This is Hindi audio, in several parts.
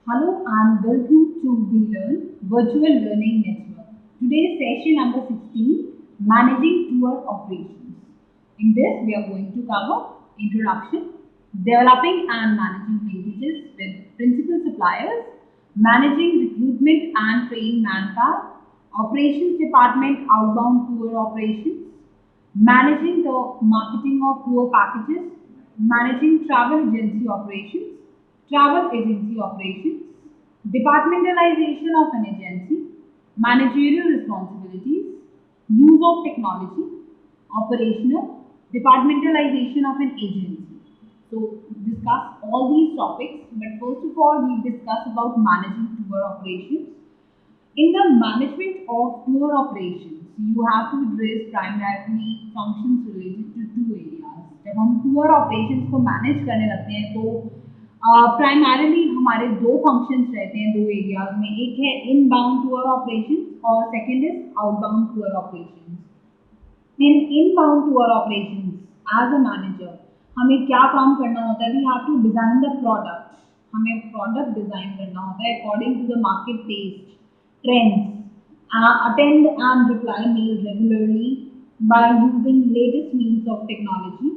Hello and welcome to VLearn Virtual Learning Network. Today's session number 16, Managing Tour Operations. In this, we are going to cover introduction, developing and managing linkages with principal suppliers, managing recruitment and train manpower, operations department outbound tour operations, managing the marketing of tour packages, managing travel agency operations, departmentalization of an agency, managerial responsibilities, use of technology, operational, departmentalization of an agency. So discuss all these topics, but first of all, we discuss about managing tour operations. In the management of tour operations, you have to address primarily functions related to two areas. जब हम tour operations को manage करने लगते हैं तो प्राइमरली हमारे दो फंक्शंस रहते हैं दो एरियाज में, एक है इनबाउंड टूर ऑपरेशंस और second is outbound tour operations. In inbound tour operations as a manager हमें क्या काम करना होता है? We have to design the product. हमें प्रोडक्ट डिजाइन करना होता है according to the market taste trends, attend and reply mail regularly by using latest means of technology,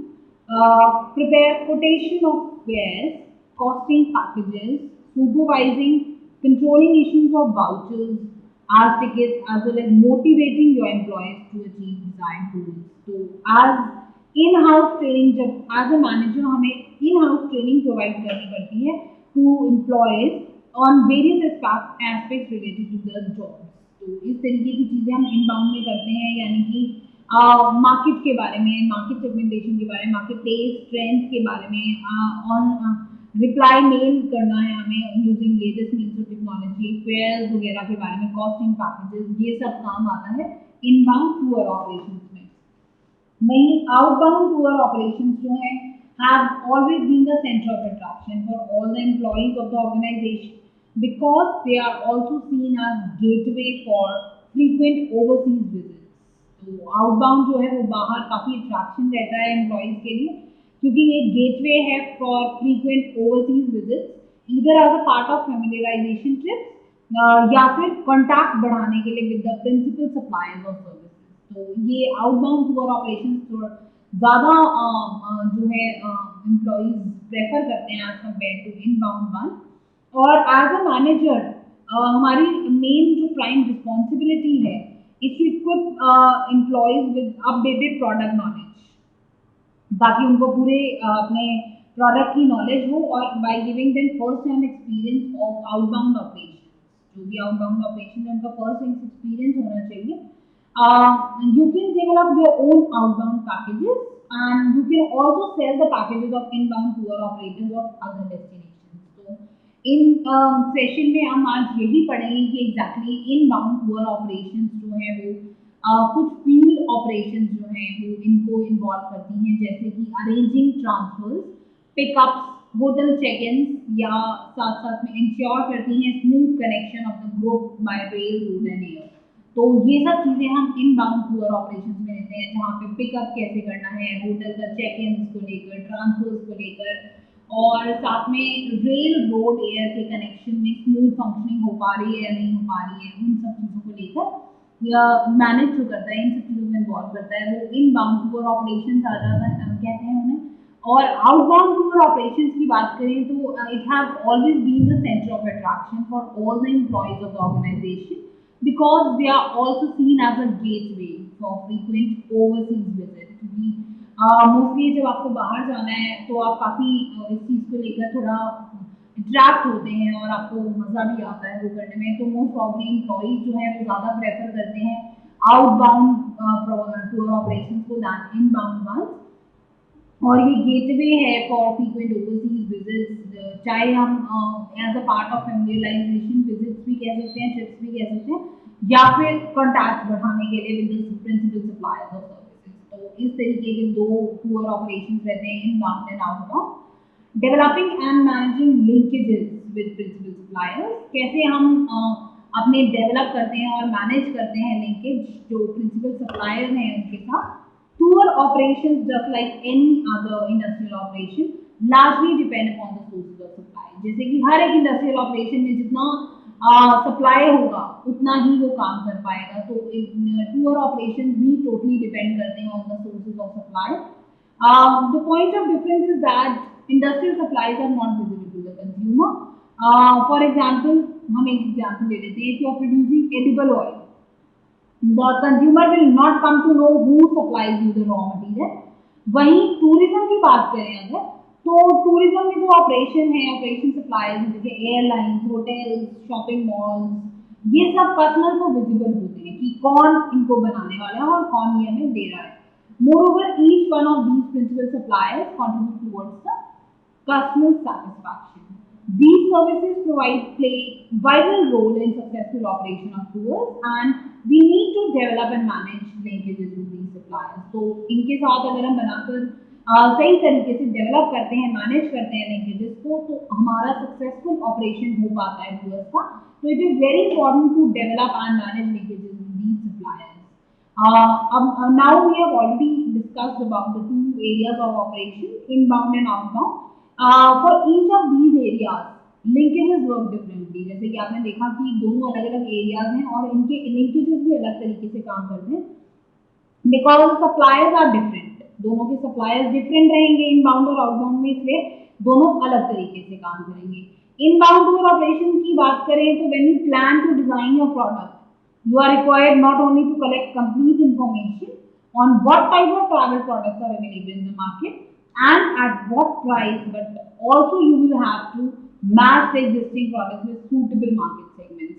prepare quotation of fares, costing packages, supervising, controlling issues of vouchers, as tickets, as well as motivating your employees to achieve desired goals. So, as in-house training, जब as a manager हमें in-house training provide करनी पड़ती है to employees on various aspects related to the jobs. तो इस तरीके की चीज़ें हम इनबाउंड में करते हैं, यानी कि मार्केट के बारे में, मार्केट सेगमेंटेशन के बारे में, मार्केट टेस्ट ट्रेंड्स के बारे में, ऑन रिप्लाई मेल करना है हमें using latest means of technology, fairs वगैरह के बारे में, कॉस्टिंग पैकेजेस, ये सब काम आता है इनबाउंड टूर ऑपरेशंस में. वहीं आउटबाउंड टूर ऑपरेशंस जो है have always been the center of attraction for all the employees of the organization because they are also seen as gateway for frequent overseas visits. तो आउटबाउंड जो है वो बाहर काफ़ी अट्रैक्शन रहता है एम्प्लॉयज़ के लिए, क्योंकि ये गेटवे है for frequent overseas visits either as a part of familiarization trips या फिर कॉन्टैक्ट बढ़ाने के लिए with the principal suppliers of services. तो ये आउटबाउंड टूर ऑपरेशन ज़्यादा जो है एम्प्लॉयज़ प्रेफर करते हैं as compare to inbound one. और एज अ मैनेजर हमारी मेन जो प्राइम रिस्पॉन्सिबिलिटी है is to equip employees with updated product knowledge, ताकि उनको पूरे अपने प्रोडक्ट की नॉलेज हो और by giving them first hand experience of outbound operation. जो भी आउटबाउंड ऑपरेशन है उनका फर्स्ट हैंड एक्सपीरियंस होना चाहिए. You can develop your own outbound packages and you can also sell the packages of inbound tour operators of other destinations. So in session में हम आज यही पढ़ेंगे कि एग्जैक्टली इनबाउंड टूर ऑपरेशंस जो है वो कुछ फील्ड ऑपरेशंस जो हैं वो इनको इन्वॉल्व करती हैं, जैसे कि arranging transfers, pickups, hotel check in, या साथ साथ में इंश्योर करती हैं smooth connection of the group by rail, road and air. तो ये सब चीज़ें हम इनबाउंड टूर ऑपरेशंस में लेते हैं, जहाँ पे पिकअप कैसे करना है, होटल का चेक इन को लेकर, ट्रांसफर्स को लेकर, और साथ में रेल, रोड, एयर के कनेक्शन में स्मूथ फंक्शनिंग हो पा रही है या नहीं हो पा रही है, उन सब चीज़ों को लेकर या मैनेज जो करता है, इन सब चीज़ों में इन्वॉल्व करता है, वो इनबाउंड टूर ऑपरेशंस आ जाता है, कहते हैं उन्हें. और आउटबाउंड टूर ऑपरेशंस की बात करें तो it have always been the centre of attraction for all the employees of the organisation because they are also seen as a gateway for frequent overseas visits. Mostly जब आपको बाहर जाना है तो आप काफ़ी इस चीज़ को लेकर थोड़ा अट्रैक्ट होते हैं और आपको मज़ा भी आता है वो करने में. तो मोस्ट प्रॉब्ली एम्प्लॉयज़ जो है वो ज़्यादा प्रेफर करते हैं आउटबाउंड टूर ऑपरेशन को दैन इनबाउंड वंस. और ये गेटवे है फॉर फ्रीक्वेंट ओवरसीज विजिट्स, चाहे हम as a part of familiarization visits भी कह सकते हैं, ट्रिप्स भी कह सकते हैं, या फिर कॉन्टैक्ट बढ़ाने के लिए with the principal suppliers of services. तो इस तरीके के दो टूर ऑपरेशंस रहते हैं, inbound and outbound. Developing and managing linkages with principal suppliers, कैसे हम अपने डेवलप करते हैं और मैनेज करते हैं लिंकेज जो प्रिंसिपल सप्लायर हैं उनके साथ. Tour operations, just like any other industrial operation, largely depend upon the sources of supply. जैसे कि हर एक इंडस्ट्रियल ऑपरेशन में जितना सप्लाई होगा उतना ही वो काम कर पाएगा। तो टूर ऑपरेशन भी टोटली डिपेंड करते हैं on the sources of supply. The point of difference is that industrial supplies are not visible to the consumer. For example हम एक एग्जाम्पल ले लेते हैं, if you are producing edible oil, the consumer will not come to know who supplies you the raw material। वहीं टूरिज्म की बात करें अगर, तो टूरिज्म में जो ऑपरेशन है, ऑपरेशन सप्लाईज जैसे एयरलाइंस, होटल्स, शॉपिंग मॉल्स, ये सब कस्टमर को विजिबल होते हैं कि कौन इनको बनाने वाला है और कौन ये हमें दे रहा है। Moreover each one of these principal suppliers contribute towards the customer satisfaction. These services play vital role in successful operation of tours, and we need to develop and manage linkages with these suppliers. तो इनके साथ अगर हम बनाकर सही तरीके से डेवलप करते हैं, मैनेज करते हैं लिंकेजेस को, तो हमारा सक्सेसफुल ऑपरेशन हो पाता है टूर्स का। तो it is very important to develop and manage linkages with these suppliers. Now we have already discussed about the two areas of operation, inbound and outbound. For each of these areas, linkages work differently। जैसे कि आपने देखा कि दोनों अलग-अलग एरियाज हैं और इनके linkages भी अलग तरीके से काम करते हैं, because suppliers are different। दोनों के suppliers different रहेंगे inbound और outbound में, इसलिए दोनों अलग तरीके से काम करेंगे। Inbound tour operation की बात करें तो when you plan to design your product, you are required not only to collect complete information on what type of travel products are available in the market and at what price, but also you will have to match the existing products with suitable market segments।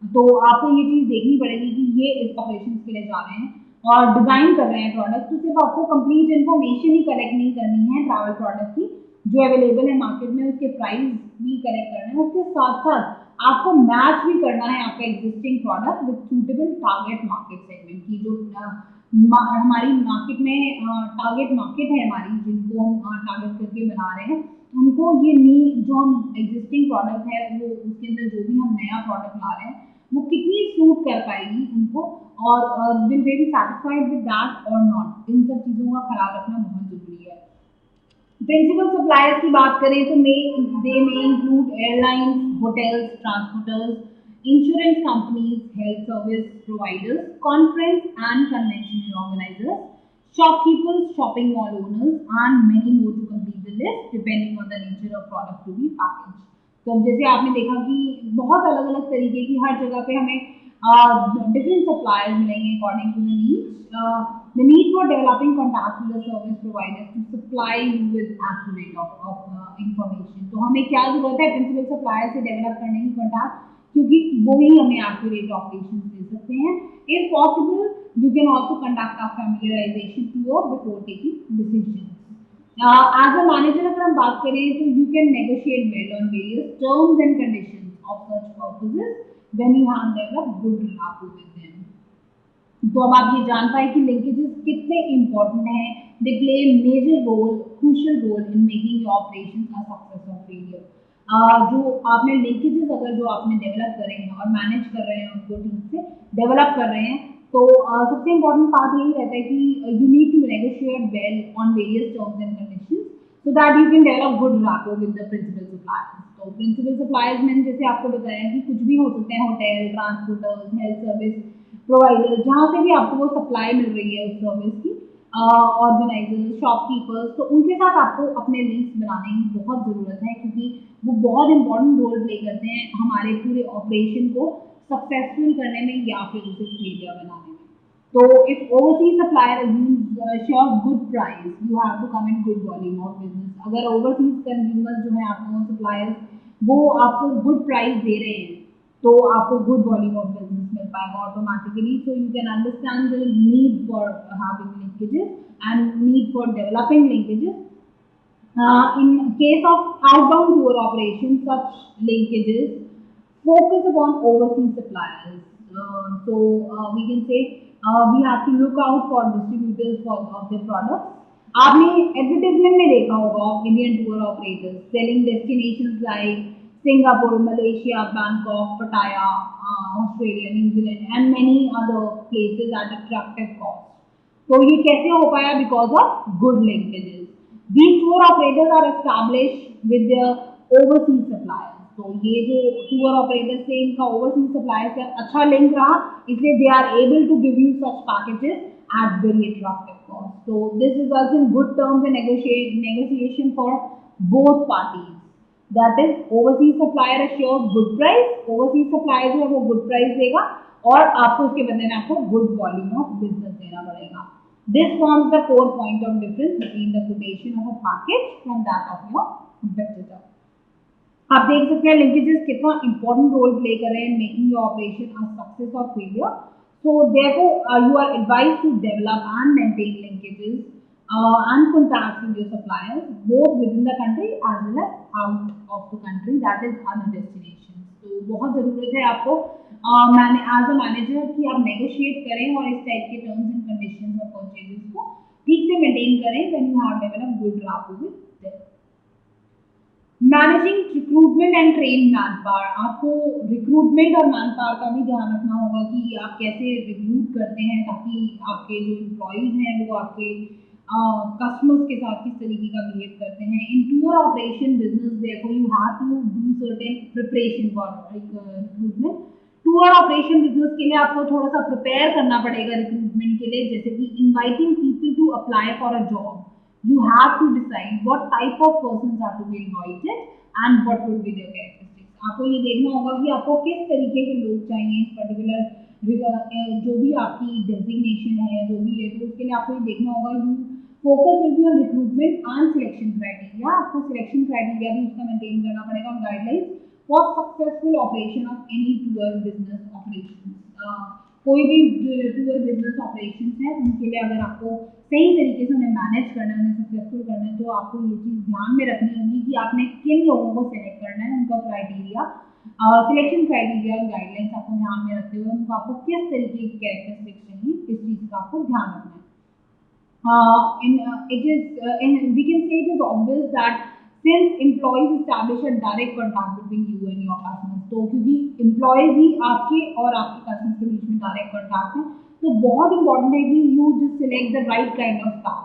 तो आपको ये चीज देखनी पड़ेगी कि ये इस ऑपरेशन के लिए जा रहे हैं और डिजाइन कर रहे हैं प्रोडक्ट, तो सिर्फ आपको कंप्लीट इन्फॉर्मेशन ही कलेक्ट नहीं करनी है ट्रैवल प्रोडक्ट की जो अवेलेबल है मार्केट में, उसके प्राइस भी कलेक्ट करना है, उसके साथ साथ आपको मैच भी करना है आपका existing product with suitable target market segment की। जो हमारी मार्केट में टारगेट मार्केट है हमारी, जिनको हम टारगेट करके बना रहे हैं, उनको ये नीड जो हम एग्जिस्टिंग प्रोडक्ट है वो उसके अंदर जो भी हम नया प्रोडक्ट ला रहे हैं वो कितनी सूट कर पाएगी उनको, और will they B satisfied with that और नॉट। इन सब चीज़ों का ख्याल रखना बहुत जरूरी है। प्रिंसिपल सप्लायर्स की बात करें तो they may include airlines, hotels, transporters, insurance companies, health service providers, conference and convention organizers, shopkeepers, shopping mall owners, and many more to complete the list depending on the nature of product to be packaged। तो जैसे आपने देखा कि बहुत अलग अलग तरीके की हर जगह पे हमें डिफरेंट सप्लायर्स मिलेंगे according to the needs. The need for developing contact with the service providers to supply you with accurate of information। तो हमें क्या जरूरत है प्रिंसिपल सप्लायर से डेवलप करने की कॉन्टैक्ट, क्योंकि वो ही हमें एक्यूरेट ऑपरेशन दे सकते हैं। If possible you can also conduct a familiarization tour before taking decision. As a manager अगर हम बात करें तो you can negotiate well on various terms and conditions of such purposes when you have developed good relation with them. तो अब आप ये जान पाए कि लिंकेजेस कितने इंपॉर्टेंट हैं। They play major role, crucial role in making your operation a success और फेलियर। जो आपने लिंकेजेस अगर जो आपने डेवलप करे हैं और मैनेज कर रहे हैं उनको ठीक से डेवलप कर रहे हैं, तो सबसे इम्पोर्टेंट पार्ट यही रहता है कि you need to negotiate well on various terms and conditions so that you can develop good rapport with the principal suppliers. तो प्रिंसिपल सप्लायर्स मैंने जैसे आपको बताया कि कुछ भी हो सकते हैं, hotel, transporters, health service provider, जहाँ से भी आपको वो सप्लाई मिल रही है उस सर्विस की, ऑर्गेनाइजर्स, शॉपकीपर्स, तो उनके साथ आपको अपने लिंक्स बनाने की बहुत ज़रूरत है, क्योंकि वो बहुत इंपॉर्टेंट रोल प्ले करते हैं हमारे पूरे ऑपरेशन को सक्सेसफुल करने में या फिर उसे फेलियर बनाने में। तो if overseas supplier sure good price, you have to come in good volume of business. अगर ओवरसीज कंज्यूमर्स जो है आपको सप्लायर्स वो आपको गुड प्राइस दे रहे हैं तो आपको गुड वॉल्यूम ऑफ बिजनेस मिल पाएगा automatically. So you can understand the need for having linkages and need for developing linkages. In case of outbound tour operations, such linkages focus upon overseas suppliers। We can say we have to look out for distributors of their products। आपने एडवर्टाइजमेंट में देखा होगा Indian tour operators selling destinations like Singapore, Malaysia, Bangkok, Pattaya, Australia, New Zealand and many other places at attractive cost. तो ये कैसे हो पाया? Because of good linkages. These tour operators are established with their overseas suppliers. तो ये जो टूर ऑपरेटर से इनका ओवरसीज सप्लायर से अच्छा लिंक रहा, इसलिए they are able to give you such packages at very attractive cost. So this results in good terms and negotiation for both parties. That is, overseas supplier assures good price, overseas supplier जो है वो good price देगा और आपको उसके बदले में आपको good volume of business देना पड़ेगा. This forms the core point of difference between the quotation of a package from that of your competitor. आप देख सकते हैं linkages कितना important role play कर रहे हैं making your operation a success or failure. So therefore, you are advised to develop and maintain linkages and contacts with your suppliers, both within the country as well as out of the country, that is other destinations. तो बहुत ज़रूरत है आपको as a manager कि आप negotiate करें और इस टाइप के terms and conditions और purchases को ठीक से maintain करें when you have developed good rapport with them. Managing recruitment and train man power, आपको रिक्रूटमेंट और मैन पावर का भी ध्यान रखना होगा कि आप कैसे रिक्रूट करते हैं ताकि आपके जो एम्प्लॉयज़ हैं वो आपके कस्टमर्स के साथ किस तरीके का बिहेव करते हैं. In tour operation business therefore you have to do certain preparation for recruitment. Tour operation business के लिए आपको थोड़ा सा प्रिपेयर करना पड़ेगा रिक्रूटमेंट के लिए, जैसे कि inviting people to apply for a job. You have to decide what type of persons are to be invited and what will be their characteristics. आपको ये देखना होगा कि आपको किस तरीके के लोग चाहिए इस पर्टिकुलर जो भी आपकी डेजिग्नेशन है या जो भी है, तो उसके लिए आपको ये देखना होगा. You focus will be on recruitment and selection criteria. आपको सिलेक्शन क्राइटेरिया भी उसका मेंटेन करना पड़ेगा और guidelines for successful operation of any tour business operation. कोई भी टूर बिजनेस ऑपरेशन है उनके लिए अगर आपको सही तरीके से उन्हें मैनेज करना है, उन्हें सक्सेसफुल करना है, तो आपको ये चीज़ ध्यान में रखनी होगी कि आपने किन लोगों को सिलेक्ट करना है, उनका क्राइटेरिया, सिलेक्शन क्राइटेरिया गाइडलाइंस आपको ध्यान में रखते हुए उनको आपको किस तरीके की कैरेक्टरिस्टिक्स चाहिए, इस चीज़ का आपको ध्यान रखना है. We can say it is obvious that since employees establish a direct contact between you and your customers, तो क्योंकि employees ही आपके और आपके customers के बीच में direct contact है, तो बहुत important है कि you just select the right kind of staff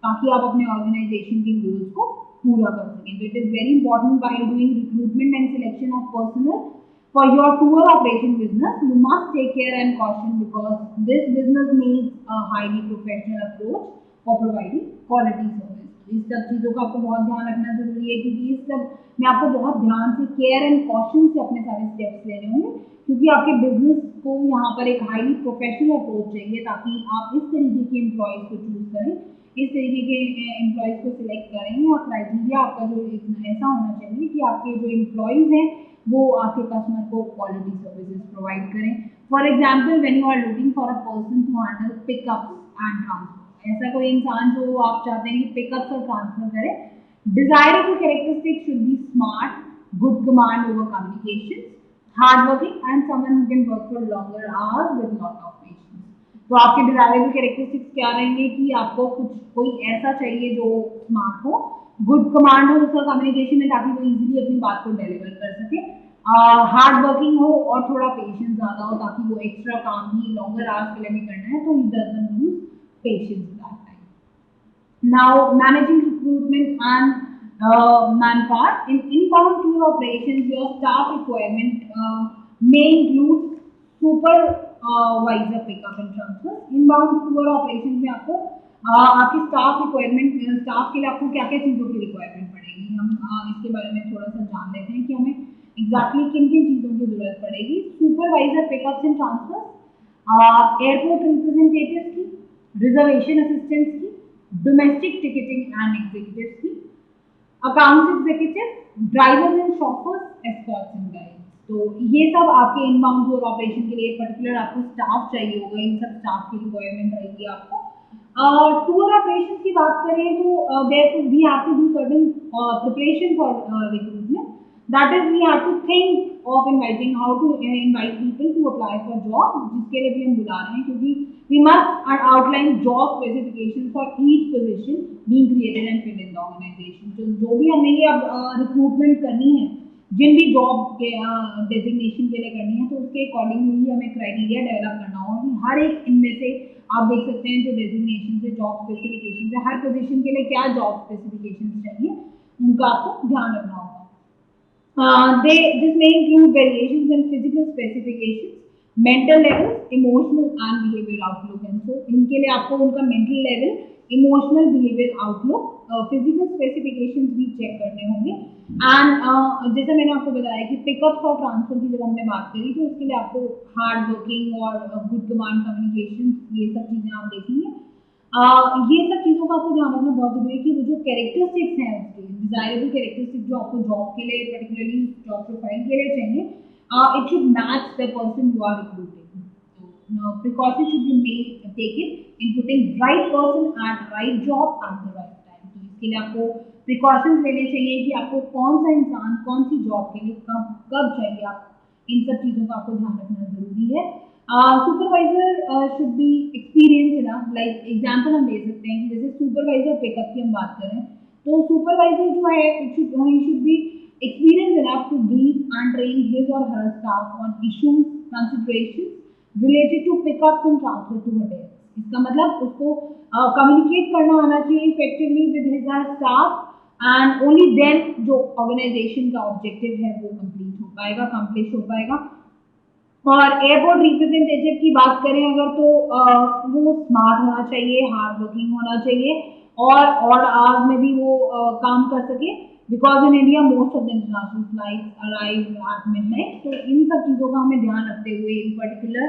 ताकि आप अपने organization के goals को पूरा कर सकें. तो it is very important while doing recruitment and selection of personnel for your tour operation business, you must take care and caution because this business needs a highly professional approach for providing quality service. इस सब चीज़ों का आपको बहुत ध्यान रखना जरूरी है क्योंकि इस सब में आपको बहुत ध्यान से केयर एंड कॉशन से अपने सारे स्टेप्स लेने होंगे क्योंकि आपके बिजनेस को यहाँ पर एक हाईली प्रोफेशनल अप्रोच चाहिए ताकि आप इस तरीके के एम्प्लॉयज़ को चूज करें, इस तरीके के एम्प्लॉयज़ को सिलेक्ट करें और क्राइटेरिया आपका जो ऐसा होना चाहिए कि आपके जो एम्प्लॉयज़ हैं वो आपके कस्टमर को क्वालिटी सर्विसेज प्रोवाइड करें. For example when you are looking for a person to handle pickups and transfer, ऐसा कोई इंसान जो आप चाहते हैं कि पिकअप्स और ट्रांसफर करे, desirable characteristics should be smart, good command over communication, hard working and someone who can work for longer hours with lot of patience. तो आपके डिजायरेबल कैरेक्टरिस्टिक्स क्या रहेंगे कि आपको कोई ऐसा चाहिए जो स्मार्ट हो, गुड कमांड हो उसका कम्युनिकेशन में ताकि वो इजीली अपनी बात को डिलीवर कर सके, हार्ड वर्किंग हो और थोड़ा पेशेंस ज़्यादा हो ताकि वो एक्स्ट्रा काम भी लॉन्गर आवर्स के लिए भी करना है तो he doesn't lose patience that time. Now managing recruitment and manpower in inbound tour operations, your staff requirement may include supervisor pickup and transfer. Inbound tour operations में आपको आपकी स्टाफ रिक्वायरमेंट, स्टाफ के लिए आपको क्या क्या चीज़ों की रिक्वायरमेंट पड़ेगी, हम इसके बारे में थोड़ा सा जान लेते हैं कि हमें एग्जैक्टली किन किन चीज़ों की जरूरत पड़ेगी. Supervisor pickups and transfer, airport representative की, रिजर्वेशन असिस्टेंट्स की, डोमेस्टिक टिकटिंग एंड एग्जीक्यूटिव्स की, accounts executive, drivers and chauffeurs, escorts and guides. तो ये सब आपके इनबाउंड टूर ऑपरेशन के लिए पर्टिकुलर आपको स्टाफ चाहिए होगा, इन सब स्टाफ की रिक्वायरमेंट रहेगी आपको. टूर ऑपरेशन की बात करें तो there we have to do certain preparation for recruitment. That is, we have to think of inviting, how to invite people to apply for job, जिसके लिए भी हम बुला रहे हैं क्योंकि we must outline job specifications for each position being created and filled in the organization. जो भी हमने ये अब रिक्रूटमेंट करनी है, जिन भी जॉब के डेजिग्नेशन के लिए करनी है तो उसके अकॉर्डिंगली हमें क्राइटेरिया डेवलप करना होगा कि हर एक इनमें से आप देख सकते हैं जो डेजिग्नेशन से जॉब स्पेसिफिकेशन है, हर पोजीशन के लिए क्या जॉब स्पेसिफिकेशन चाहिए उनका आपको ध्यान रखना होगा. This may include variations in physical specifications, mental levels, emotional and behavioral outlook. And so इनके लिए आपको उनका mental level, emotional, behavioral outlook, physical specifications भी check करने होंगे. And जैसे मैंने आपको बताया कि पिकअप्स और ट्रांसफर की जब हमने बात करी तो उसके लिए आपको हार्ड वर्किंग और गुड कमांड कम्युनिकेशन ये सब चीज़ें आप देखेंगे. ये सब चीज़ों का आपको ध्यान रखना बहुत जरूरी है कि वो जो कैरेक्टरिस्टिक्स हैं उसके डिजायरेबल कैरेक्टरिस्टिक्स जो आपको जॉब के लिए पर्टिकुलरली जॉब प्रोफाइल के लिए चाहिए, it should match the person you are recruiting. So precautions should be made taken in putting right person at right job at the right time. तो इसके लिए आपको प्रिकॉशंस लेने चाहिए कि आपको कौन सा इंसान कौन सी जॉब के लिए कब कब चाहिए. आप इन सब चीज़ों का आपको ध्यान रखना जरूरी है. Supervisor should be experience enough. Like example हम ले सकते हैं कि जैसे सुपरवाइजर पिकअप की हम बात करें तो सुपरवाइजर जो है it should be experience enough to brief and train his or her staff on issues considerations related to pickups and transfer to her desk. इसका मतलब उसको कम्युनिकेट करना आना चाहिए effectively with his or staff and only then जो ऑर्गेनाइजेशन का ऑब्जेक्टिव है वो कंप्लीट हो पाएगा, कंप्लीट हो पाएगा. और एयरपोर्ट रिप्रेजेंटेटिव की बात करें अगर तो वो स्मार्ट होना चाहिए, हार्ड वर्किंग होना चाहिए और ऑड आवर्स में भी वो काम कर सके because in India most of the international flights arrive at midnight. तो इन सब चीज़ों का हमें ध्यान रखते हुए इन पर्टिकुलर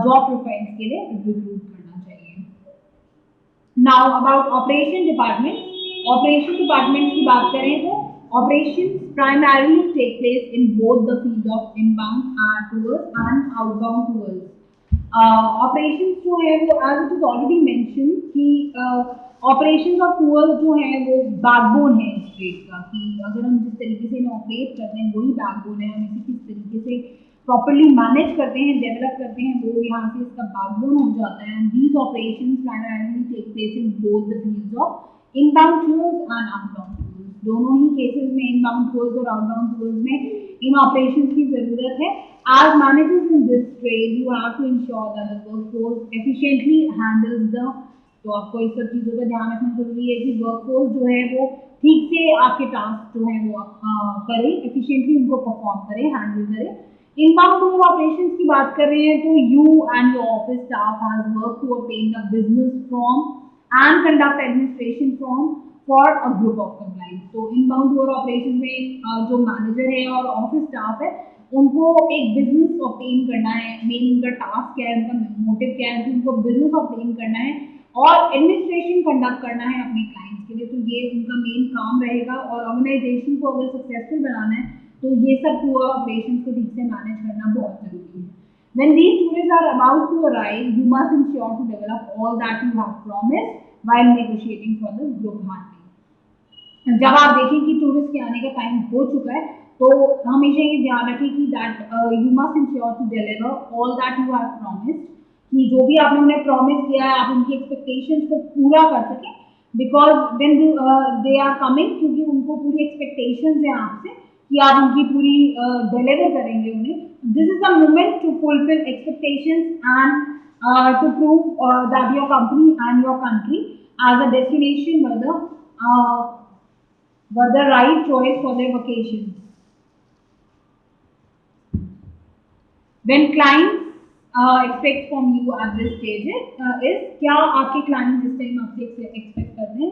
जॉब प्रोफाइल्स के लिए रिक्रूट करना चाहिए. Now about operation department. Operation department की बात करें तो operations primarily take place in both the field of inbound tours and outbound tours. Operations जो है वो as it is already mentioned कि operations of tours जो है वो backbone है इस ट्रेड का कि अगर हम जिस तरीके से इन्हें ऑपरेट करते हैं वही backbone है. हम इसे किस तरीके से प्रॉपरली मैनेज करते हैं, डेवलप करते हैं वो यहाँ से इसका backbone हो जाता है. And these operations primarily take place in both the fields of inbound tours and outbound tours. दोनों ही केसेस में इनबाउंड टूर्स और आउटबाउंड टूर्स में इन ऑपरेशंस की जरूरत है. As managers in this trade you have to ensure that the workforce efficiently handles the. तो आपको इस सब चीज़ों का ध्यान रखना जरूरी है कि वर्कफोर्स जो है वो ठीक से आपके टास्क जो है वो करे, एफिशिएंटली उनको परफॉर्म करे, हैंडल करे. इनबाउंड टूर ऑपरेशंस की बात कर रहे हैं तो you and your office staff has work to obtain the business from and conduct administration from for a group of compliance. तो इनबाउंड टूर ऑपरेशन में जो मैनेजर है और ऑफिस स्टाफ है उनको एक बिजनेस ऑब्टेन करना है. मेन उनका टास्क क्या है, उनका मोटिव क्या है कि उनको बिजनेस ऑब्टेन करना है और एडमिनिस्ट्रेशन कंडक्ट करना है अपने क्लाइंट्स के लिए. तो ये उनका मेन काम रहेगा और ऑर्गेनाइजेशन को अगर सक्सेसफुल बनाना है तो ये सब टूर ऑपरेशन को ठीक से मैनेज करना बहुत जरूरी है. When these tourists are about to arrive, you must ensure to develop all that you have promised while negotiating for the group handling. जब आप देखें कि टूरिस्ट के आने का टाइम हो चुका है तो हमेशा ये ध्यान रखें कि that you must ensure to deliver all that you have promised. कि जो भी आपने उन्हें प्रॉमिस किया है आप उनकी एक्सपेक्टेशंस को पूरा कर सकें because when they are coming, क्योंकि उनको पूरी एक्सपेक्टेशंस हैं आपसे कि आप उनकी पूरी डिलीवर करेंगे उन्हें. This is the moment to fulfil expectations and to prove that your company and your country as a destination were the right choice for their vacations. When clients expect from you at this stage is क्या आपके clients इस टाइम आपसे expect करते हैं.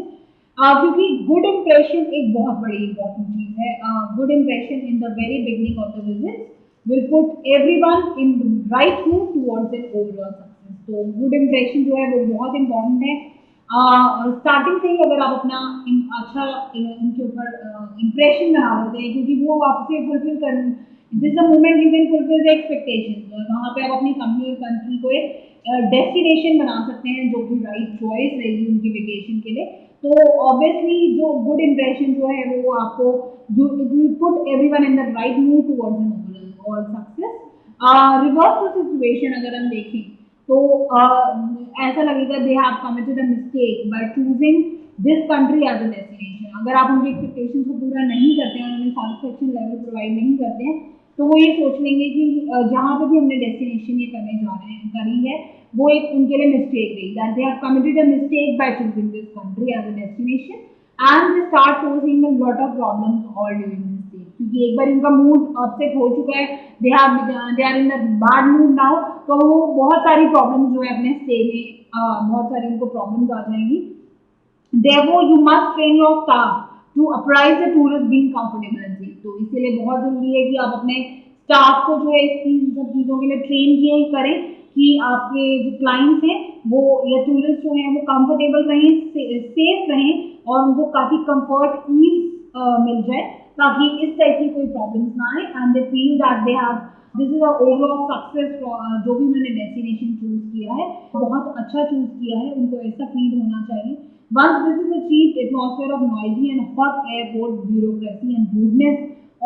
क्योंकि good impression एक बहुत बड़ी important चीज़ है. Good impression in the very beginning of the visit will put everyone in the right mood towards an overall success. तो good impression जो है वो बहुत important है. स्टार्टिंग से ही अगर आप अपना अच्छा इनके ऊपर इम्प्रेशन बना लेते हैं क्योंकि वो आपसे फुलफिल कर this the moment you can fulfil the expectation. वहाँ पे आप अपनी कंपनी और कंट्री को एक डेस्टिनेशन बना सकते हैं जो कि राइट चॉइस रहेगी उनकी वेकेशन के लिए. तो ऑब्वियसली जो गुड इम्प्रेशन जो है वो आपको you put everyone in the right mood towards an overall success. Reverse the situation अगर हम देखें तो ऐसा लगेगा they have committed a mistake by choosing this country as a destination. अगर आप उनकी एक्सपेक्टेशन को पूरा नहीं करते हैं, उन्हें सैटिस्फैक्शन लेवल प्रोवाइड नहीं करते हैं तो वो ये सोच लेंगे कि जहाँ पे भी हमने डेस्टिनेशन ये करने जा रहे हैं करी है वो एक उनके लिए मिस्टेक रही. That they have committed a mistake by choosing this country as a destination and they start facing a lot of problems all during this stage. क्योंकि एक बार उनका मूड अपसेट हो चुका है, they are in the bad mood now, तो वो बहुत सारी प्रॉब्लम्स जो है अपने स्टे में बहुत सारी उनको प्रॉब्लम्स आ जाएंगी। Therefore, you must train your staff to apprise the tourist being comfortable and safe. तो इसीलिए बहुत जरूरी है कि आप अपने स्टाफ को जो है इन सब चीज़ों के लिए ट्रेन किए करें कि आपके जो क्लाइंट्स हैं वो या टूरिस्ट जो हैं वो कंफर्टेबल रहें, सेफ रहें और उनको काफ़ी कंफर्ट ईज मिल जाए, ताकि इस टाइप की कोई प्रॉब्लम्स ना आए and they feel that they have this is a overall success. जो भी उन्होंने डेस्टिनेशन चूज किया है बहुत अच्छा चूज किया है, उनको ऐसा फील होना चाहिए। Once this is achieved, atmosphere of noisy and hot airport bureaucracy and rudeness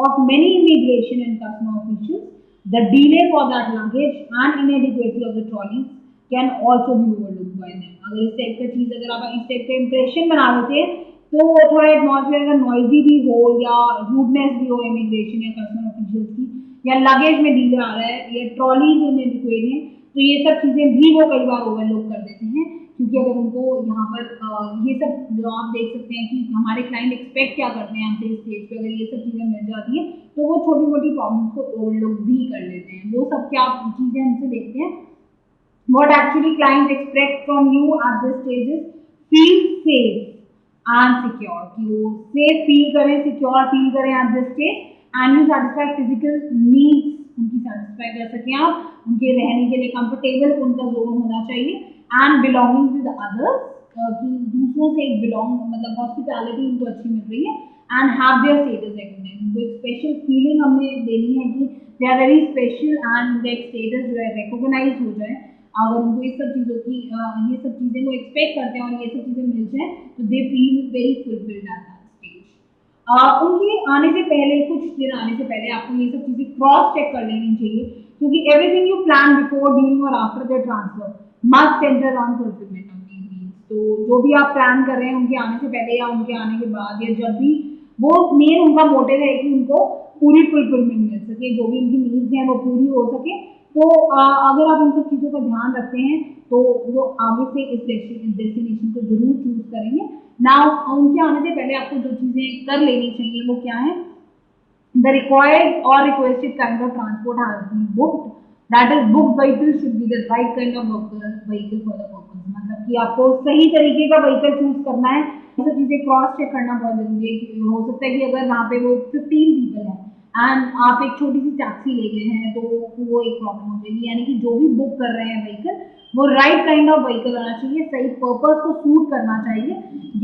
of many immigration and customs officials, the delay for that luggage and inadequacy of the trolleys can also be overlooked by them. अगर इस टाइप का चीज़ अगर आप इस टाइप का इम्प्रेशन बना लेते हैं तो थोड़ा एटमॉस्फेयर अगर नॉइजी भी हो या रूडनेस भी हो इमिग्रेशन या कस्टम ऑफिशियल्स की, या लगेज में डीले आ रहा है या ट्रॉलीज इनएडिक्वेट है, तो ये सब चीज़ें भी वो कई बार ओवरलुक कर देते हैं। क्योंकि अगर उनको यहाँ पर ये सब जो आप देख सकते हैं कि हमारे क्लाइंट एक्सपेक्ट क्या करते हैं हमसे स्टेज पे, अगर ये सब चीज़ें मिल जाती हैं तो वो छोटी मोटी प्रॉब्लम्स को ओवरलुक भी कर लेते हैं। वो सब क्या चीज़ें हमसे देखते हैं, what actually clients expect from you at this stage is feel safe and secure, कि वो safe feel करें, secure feel करें at this stage and you satisfy physical needs, उनकी satisfy कर सकें आप, उनके रहने के लिए comfortable उनका जोन होना चाहिए and belonging with others, कि दूसरों से एक belong मतलब hospitality उनको अच्छी मिल रही है and have their status recognized, उनको एक special feeling हमने देनी है कि they are very special and उनका एक status जो है recognize हो जाए। अगर उनको इस सब चीज़ों की ये सब चीज़ें वो एक्सपेक्ट करते हैं और ये सब चीज़ें मिल जाए तो they feel very fulfilled at that stage. उनके आने से पहले, कुछ दिन आने से पहले आपको ये सब चीज़ें क्रॉस चेक कर लेनी चाहिए, क्योंकि everything you plan before, during और after the transfer must center on fulfilment of these needs. तो जो भी आप प्लान कर रहे हैं उनके आने से पहले या उनके आने के बाद या जब भी, वो मेन उनका मोटिव है कि उनको पूरी फुलफिलमेंट मिल सके, जो भी उनकी नीड्स हैं वो पूरी हो सके। तो अगर आप इन सब चीज़ों का ध्यान रखते हैं तो वो आगे से इस डेस्टिनेशन को जरूर चूज करेंगे ना। उनके आने से पहले आपको जो चीज़ें कर लेनी चाहिए वो क्या है, द रिक्वायर्ड और requested kind of transport has been booked, that is booked vehicle should be the right kind of vehicle for the purpose, मतलब कि आपको सही तरीके का व्हीकल चूज करना है। ये सब चीज़ें क्रॉस चेक करना बहुत जरूरी है। हो सकता है कि अगर वहाँ पे वो 15 पीपल हैं एंड आप एक छोटी सी टैक्सी ले गए हैं तो वो एक प्रॉब्लम हो जाएगी। यानी कि जो भी बुक कर रहे हैं व्हीकल वो राइट काइंड ऑफ व्हीकल होना चाहिए, सही पर्पस को सूट करना चाहिए।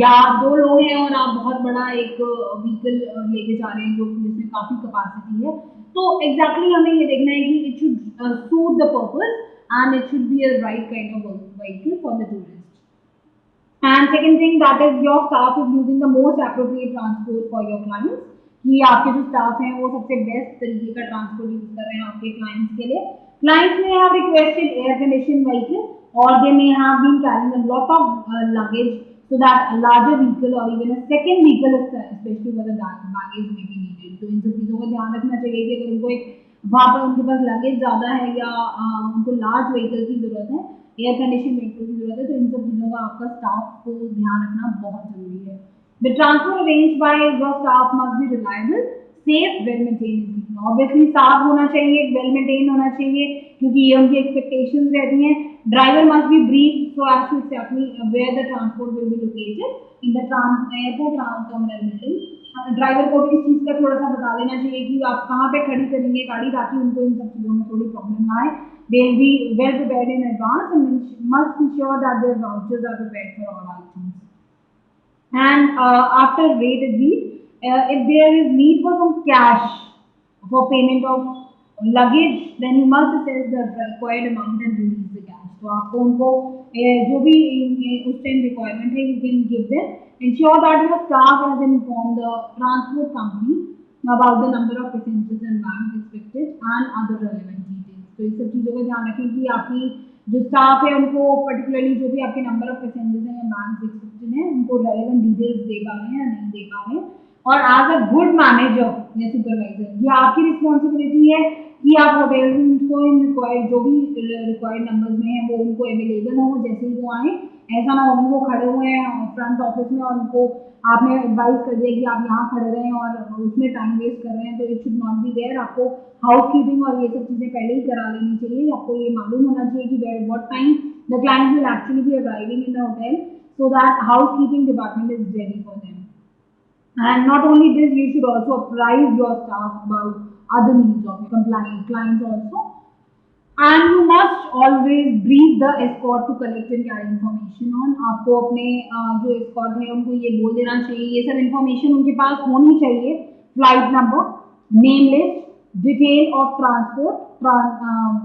या 2 लोग हैं और आप बहुत बड़ा एक व्हीकल लेके जा रहे हैं जो जिसमें काफ़ी कैपेसिटी है, तो एग्जैक्टली हमें ये देखना है कि it should suit the purpose and it should be a right kind of vehicle for the tourist. And second thing, that is your staff is using the most appropriate transport for your clients, कि आपके जो स्टाफ हैं वो सबसे बेस्ट तरीके का ट्रांसपोर्ट यूज कर रहे हैं आपके क्लाइंट्स के लिए। Clients may have requested air conditioned vehicle or they may have been carrying a lot of luggage, so that a larger vehicle or even a second vehicle especially for the baggage may be needed। तो इन सब चीज़ों का ध्यान रखना चाहिए कि अगर उनको एक वहाँ पर उनके पास लगेज ज़्यादा है या उनको लार्ज व्हीकल की ज़रूरत है, एयर कंडीशन व्हीकल की जरूरत है, तो इन सब चीज़ों का आपका स्टाफ को ध्यान रखना बहुत जरूरी है। The transport arranged by your staff must be reliable, safe, well maintained। Obviously staff होना चाहिए, well maintained होना चाहिए, क्योंकि ये उनकी expectations रहती हैं। Driver must be briefed so as to exactly where the transport will be located in the airport terminal building। Driver को भी इस चीज़ का थोड़ा सा बता देना चाहिए कि आप कहाँ पे खड़ी करेंगे गाड़ी, ताकि उनको इन सब चीज़ों में थोड़ी प्रॉब्लम ना आए। They will be well prepared in advance and must ensure that their vouchers are prepared for all items. And after rate agreed, if there is need for some cash for payment of luggage, then you must assess the required amount and release the cash। तो आपको उनको जो भी उस टाइम रिक्वायरमेंट है, you can give them। Ensure that your staff has informed the transport company about the number of passengers and bags expected and other relevant details। तो इस सब चीज़ों का ध्यान रखें कि आपकी जो स्टाफ है उनको पर्टिकुलरली जो भी आपके नंबर ऑफ पैसेंजर्स हैं या बैग्स एक्सपेक्टेड हैं उनको रेलेवेंट डिटेल्स दे पा रहे हैं या नहीं दे पा रहे हैं। और एज अ गुड मैनेजर या सुपरवाइजर ये आपकी रिस्पॉन्सिबिलिटी है कि कि आप होटल रूम्स को इन रिक्वायर्ड जो भी रिक्वायर्ड नंबर्स में है वो उनको अवेलेबल हो जैसे ही वो आए। ऐसा ना हो कि वो खड़े हुए हैं फ्रंट ऑफिस में और उनको आपने एडवाइस कर दिया कि आप यहाँ खड़े रहें और उसमें टाइम वेस्ट कर रहे हैं, तो it should not be there. आपको हाउस कीपिंग और ये सब चीज़ें पहले ही करा लेनी चाहिए। आपको ये मालूम होना चाहिए कि where what time the client will actually be arriving in the hotel, so that housekeeping department is ready for them. And not only this, you should also apprise your staff about other needs of your compliant clients also. And you must always brief the escort to collect and carry information on. आपको अपने जो escort है उनको ये बोल देना चाहिए, ये सब information उनके पास होनी चाहिए। Flight number, name list, detail of transport,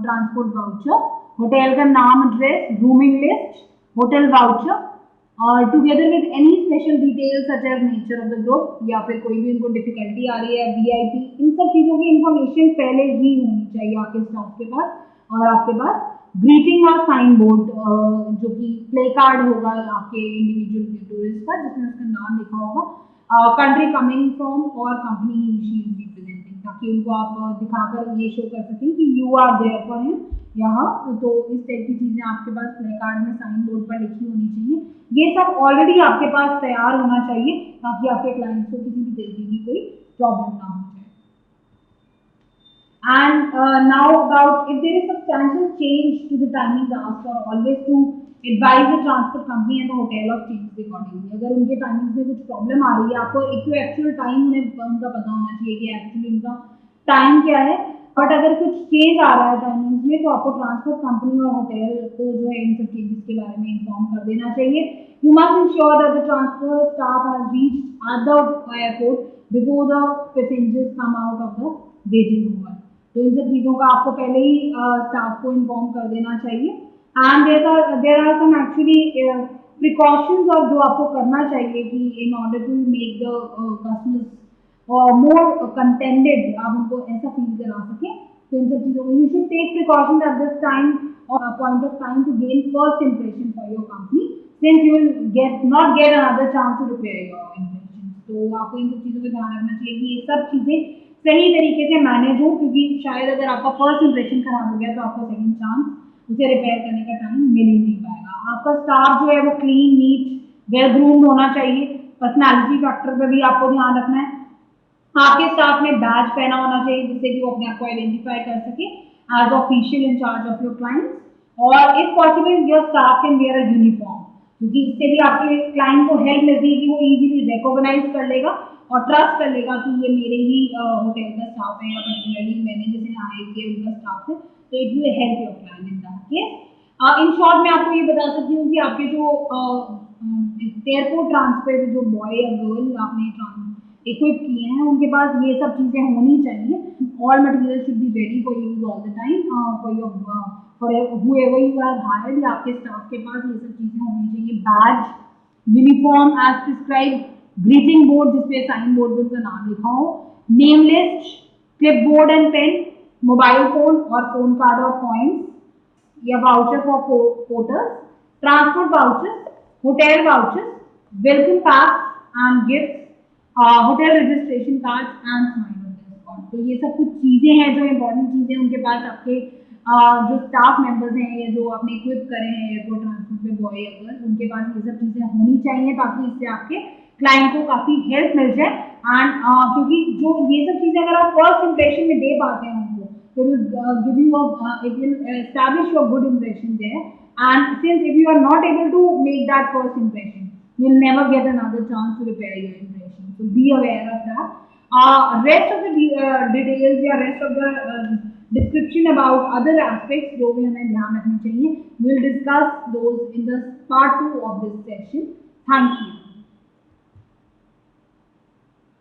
transport voucher, hotel का नाम, address, rooming list, hotel voucher, और together with any special details such as nature of the group, या फिर कोई भी उनको डिफिकल्टी आ रही है, वीआईपी, इन सब चीज़ों की इंफॉर्मेशन पहले ही होनी चाहिए आपके स्टाफ के पास। और आपके पास ग्रीटिंग और साइन बोर्ड जो कि प्ले कार्ड होगा आपके इंडिविजुअल टूरिस्ट का जिसमें उसका नाम लिखा होगा, कंट्री कमिंग फ्रॉम और कंपनी शी इज रिप्रेजेंटिंग, ताकि उनको आप दिखाकर ये शो कर सकें कि you are there for him यहाँ। तो इस टाइप की चीज़ें आपके पास प्ले कार्ड में साइन बोर्ड पर लिखी होनी चाहिए। ये सब ऑलरेडी आपके पास तैयार होना चाहिए ताकि आपके क्लाइंट्स को किसी भी तरीके की कोई प्रॉब्लम ना हो जाए। And now about if there is substantial change to the timings asked for, always to advise the transport company and the hotel of change accordingly. अगर उनके टाइमिंग्स में कुछ प्रॉब्लम आ रही है, आपको एक तो एक्चुअल टाइम उनका पता होना चाहिए कि एक्चुअली उनका टाइम क्या है, बट अगर कुछ चेंज आ रहा है टाइमिंग्स में तो आपको ट्रांसपोर्ट कंपनी और होटल को जो है इन सब चेंजेस के बारे में इन्फॉर्म कर देना चाहिए। You must ensure that the transport staff has reached at the airport before the passengers come out of the waiting room. तो इन सब चीज़ों का आपको पहले ही स्टाफ को इन्फॉर्म कर देना चाहिए। And there are some actually precautions और जो आपको करना चाहिए कि in order to make the customers more contented, आप उनको ऐसा फील करा सकें। तो इन सब चीज़ों को you should take precautions at this time और point of time to gain first impression for your company, since you will not get another chance to repair your impression. तो आपको इन सब चीज़ों का ध्यान रखना चाहिए कि ये सब चीज़ें सही तरीके से मैनेज हो, क्योंकि शायद अगर आपका फर्स्ट इंप्रेशन खराब हो गया तो आपको सेकंड चांस उसे रिपेयर करने का टाइम मिल ही नहीं पाएगा। आपका स्टाफ जो है वो क्लीन, नीट, वेल ग्रूम्ड होना चाहिए। पर्सनालिटी फैक्टर पे भी आपको ध्यान रखना है। आपके स्टाफ ने बैज पहना होना चाहिए जिससे कि वो अपने आप को आइडेंटिफाई कर सके as official in charge of your clients, और if possible your staff can wear a uniform, क्योंकि इससे भी आपके क्लाइंट को हेल्प मिलती है कि वो इजीली रिकॉग्नाइज कर लेगा और ट्रस्ट कर लेगा कि ये मेरे ही होटल का स्टाफ है या पर्टिकुलरली मैंने जिसे हायर किया उनका स्टाफ है। तो it will help your client in that case. In short मैं आपको ये बता सकती हूँ कि आपके जो एयरपोर्ट ट्रांसफर जो बॉय या गर्ल आपने इक्विप किए हैं उनके पास ये सब चीज़ें होनी चाहिए। All material should be ready for use all the time for whoever you have hired, या आपके स्टाफ के पास ये सब चीज़ें होनी चाहिए। Badge, uniform as prescribe, greeting board जिसपे साइन बोर्ड पे उनका नाम लिखा हो, name list, clip board and pen, mobile phone और फोन कार्ड और कॉइन्स या voucher for porters, transport vouchers, hotel vouchers, welcome packs and gift, hotel registration card and smile card. तो ये सब कुछ चीज़ें हैं जो इम्पोर्टेंट चीज़ें उनके पास आपके जो स्टाफ मेंबर्स हैं या जो आपने इक्विप करे हैं एयरपोर्ट ट्रांसपोर्ट में बॉय अगर उनके पास ये सब चीज़ें होनी चाहिए ताकि इससे आपके क्लाइंट को काफ़ी हेल्प मिल जाए। एंड क्योंकि जो ये सब चीज़ें अगर आप फर्स्ट इंप्रेशन में दे पाते हैं उनको तो give you it will establish your good impression there. And since if you are not able to make that first impression you will never get another chance to repair your impression. So be aware of that. Rest of the details या rest of the description about other aspects जो भी हमें ध्यान रखने चाहिए, we'll discuss those in the part 2 of this session. Thank you.